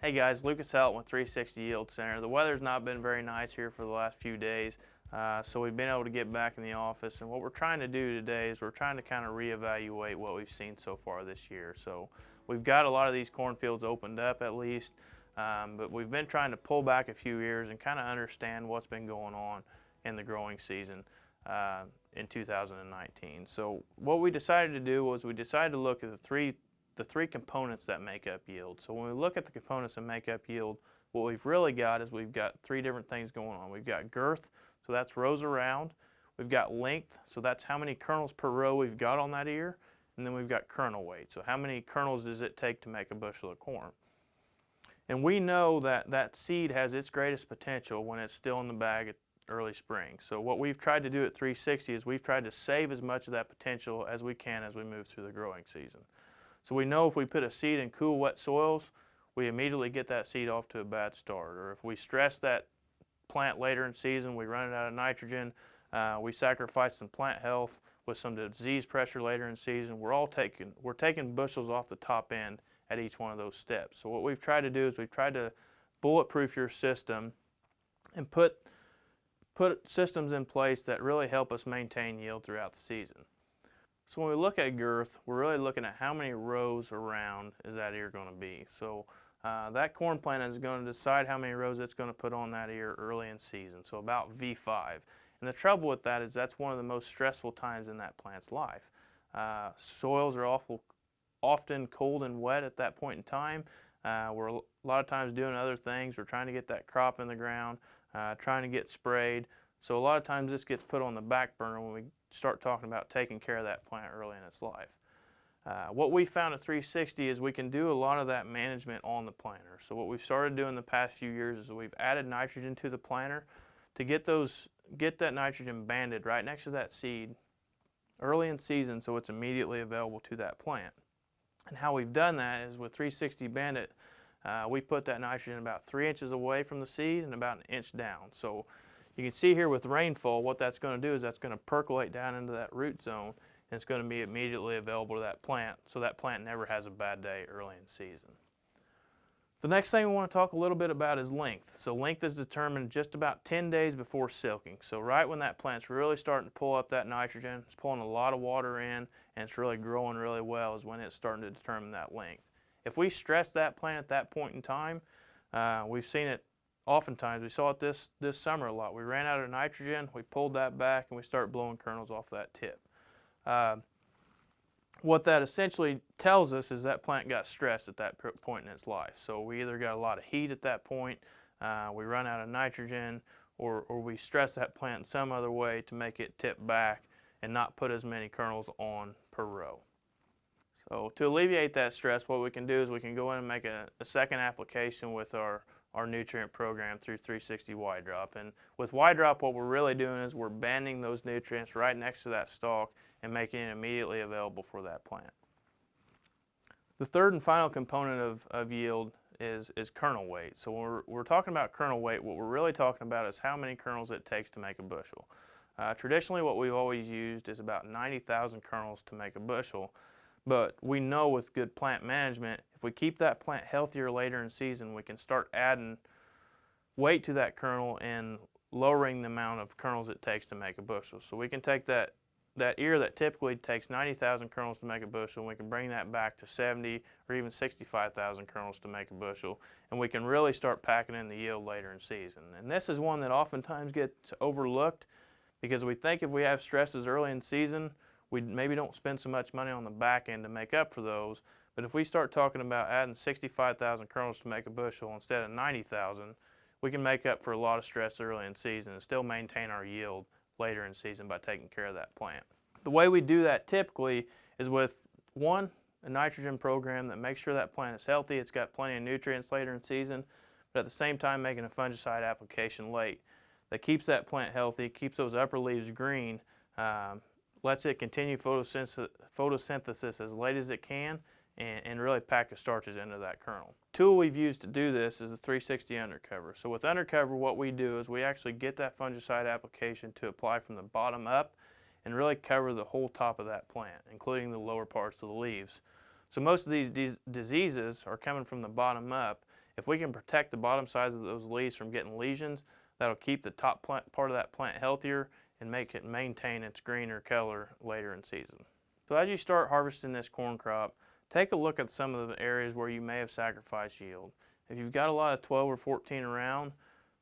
Hey guys, Lucas Helton with 360 Yield Center. The weather's not been very nice here for the last few days, so we've been able to get back in the office. And what we're trying to do today is we're trying to kind of reevaluate what we've seen so far this year. So we've got a lot of these cornfields opened up at least, but we've been trying to pull back a few years and kind of understand what's been going on in the growing season in 2019. So what we decided to do was we decided to look at the three components that make up yield. So when we look at the components that make up yield, what we've really got is we've got three different things going on. We've got girth, so that's rows around. We've got length, so that's how many kernels per row we've got on that ear. And then we've got kernel weight, so how many kernels does it take to make a bushel of corn. And we know that that seed has its greatest potential when it's still in the bag at early spring. So what we've tried to do at 360 is we've tried to save as much of that potential as we can as we move through the growing season. So we know if we put a seed in cool, wet soils, we immediately get that seed off to a bad start. Or if we stress that plant later in season, we run it out of nitrogen, we sacrifice some plant health with some disease pressure later in season, we're taking bushels off the top end at each one of those steps. So what we've tried to do is we've tried to bulletproof your system and put systems in place that really help us maintain yield throughout the season. So when we look at girth, we're really looking at how many rows around is that ear going to be. So that corn plant is going to decide how many rows it's going to put on that ear early in season, so about V5. And the trouble with that is that's one of the most stressful times in that plant's life. Soils are often cold and wet at that point in time. We're a lot of times doing other things. We're trying to get that crop in the ground, trying to get sprayed. So a lot of times this gets put on the back burner when we start talking about taking care of that plant early in its life. What we found at 360 is we can do a lot of that management on the planter. So what we've started doing the past few years is we've added nitrogen to the planter to get that nitrogen banded right next to that seed early in season so it's immediately available to that plant. And how we've done that is with 360 Bandit, we put that nitrogen about 3 inches away from the seed and about 1 inch down. So you can see here with rainfall, what that's going to do is that's going to percolate down into that root zone, and it's going to be immediately available to that plant, so that plant never has a bad day early in season. The next thing we want to talk a little bit about is length. So length is determined just about 10 days before silking. So right when that plant's really starting to pull up that nitrogen, it's pulling a lot of water in, and it's really growing really well is when it's starting to determine that length. If we stress that plant at that point in time, we've seen it oftentimes. We saw it this summer a lot. We ran out of nitrogen, we pulled that back, and we started blowing kernels off that tip. What that essentially tells us is that plant got stressed at that point in its life. So we either got a lot of heat at that point, we run out of nitrogen, or we stress that plant in some other way to make it tip back and not put as many kernels on per row. So to alleviate that stress, what we can do is we can go in and make a second application with our nutrient program through 360 Y-Drop. And with Y-Drop, what we're really doing is we're banding those nutrients right next to that stalk and making it immediately available for that plant. The third and final component of yield is kernel weight. So when we're talking about kernel weight, what we're really talking about is how many kernels it takes to make a bushel. Traditionally, what we've always used is about 90,000 kernels to make a bushel. But we know with good plant management, if we keep that plant healthier later in season, we can start adding weight to that kernel and lowering the amount of kernels it takes to make a bushel. So we can take that ear that typically takes 90,000 kernels to make a bushel, and we can bring that back to 70 or even 65,000 kernels to make a bushel, and we can really start packing in the yield later in season. And this is one that oftentimes gets overlooked because we think if we have stresses early in season, we maybe don't spend so much money on the back end to make up for those. But if we start talking about adding 65,000 kernels to make a bushel instead of 90,000, we can make up for a lot of stress early in season and still maintain our yield later in season by taking care of that plant. The way we do that typically is with a nitrogen program that makes sure that plant is healthy, it's got plenty of nutrients later in season, but at the same time making a fungicide application late that keeps that plant healthy, keeps those upper leaves green, lets it continue photosynthesis as late as it can, and really pack the starches into that kernel. Tool we've used to do this is the 360 undercover. So with undercover, what we do is we actually get that fungicide application to apply from the bottom up and really cover the whole top of that plant, including the lower parts of the leaves. So most of these diseases are coming from the bottom up. If we can protect the bottom sides of those leaves from getting lesions, that'll keep the top part of that plant healthier and make it maintain its greener color later in season. So as you start harvesting this corn crop, take a look at some of the areas where you may have sacrificed yield. If you've got a lot of 12 or 14 around,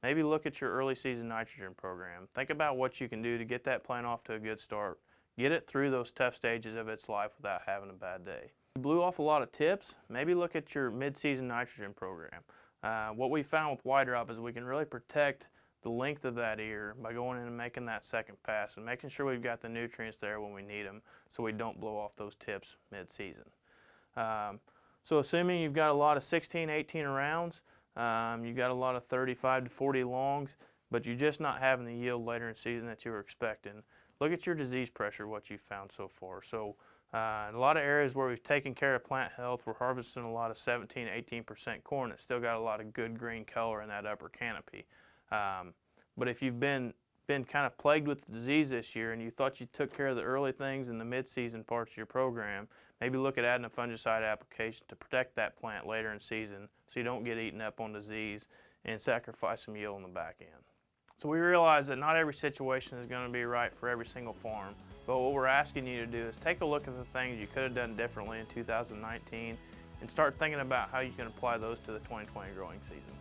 maybe look at your early season nitrogen program. Think about what you can do to get that plant off to a good start. Get it through those tough stages of its life without having a bad day. You blew off a lot of tips, maybe look at your mid-season nitrogen program. What we found with Y drop is we can really protect the length of that ear by going in and making that second pass and making sure we've got the nutrients there when we need them so we don't blow off those tips mid-season. So assuming you've got a lot of 16, 18 rounds, you've got a lot of 35 to 40 longs, but you're just not having the yield later in season that you were expecting, look at your disease pressure, what you've found so far. So in a lot of areas where we've taken care of plant health, we're harvesting a lot of 17, 18% corn that's still got a lot of good green color in that upper canopy. But if you've been kind of plagued with disease this year and you thought you took care of the early things in the mid-season parts of your program, maybe look at adding a fungicide application to protect that plant later in season so you don't get eaten up on disease and sacrifice some yield on the back end. So we realize that not every situation is going to be right for every single farm, but what we're asking you to do is take a look at the things you could have done differently in 2019 and start thinking about how you can apply those to the 2020 growing season.